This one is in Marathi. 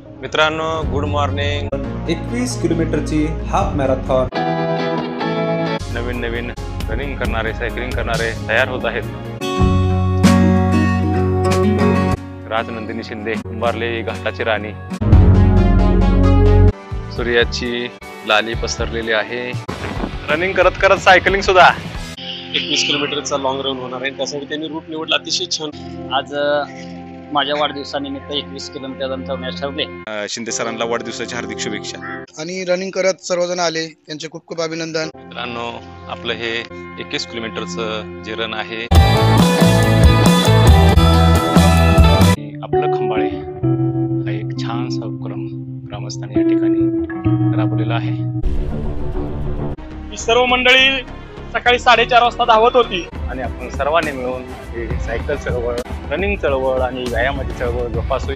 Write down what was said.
मित्रांनो, गुड मॉर्निंग. 21 किलोमीटरची हाफ मॅरेथॉन. नवीन नवीन रनिंग करणारे, सायकलिंग करणारे तयार होत आहेत. राजनंदिनी शिंदे उंबारले घाटाची राणी. सूर्याची लाली पसरलेली आहे. रनिंग करत करत सायकलिंग सुद्धा. 21 किलोमीटरचा लॉंग रन होणार आहे. त्यासाठी त्यांनी रूट निवडला अतिशय छान. आज माझ्या वाढदिवसानिमित्त 21 किलोमीटर रन करण्यास ठरले. शिंदे सरांना वाढदिवसाची हार्दिक शुभेच्छा. आणि रनिंग करत सर्वजण आले, त्यांचे खूप खूप अभिनंदन. मित्रांनो, आपलं हे 21 किलोमीटरचं जे रन आहे, आपलं खंबाळे हा एक छानसा उपक्रम ग्रामस्थांनी या ठिकाणी राबवलेला आहे. ही सर्व मंडळी सकाळी 4:30 वाजता धावत होती आणि आपण सर्वांनी मिळून ही सायकल चळवळ, रनिंग चळवळ आणि व्यायामाची चळवळ जोपासू.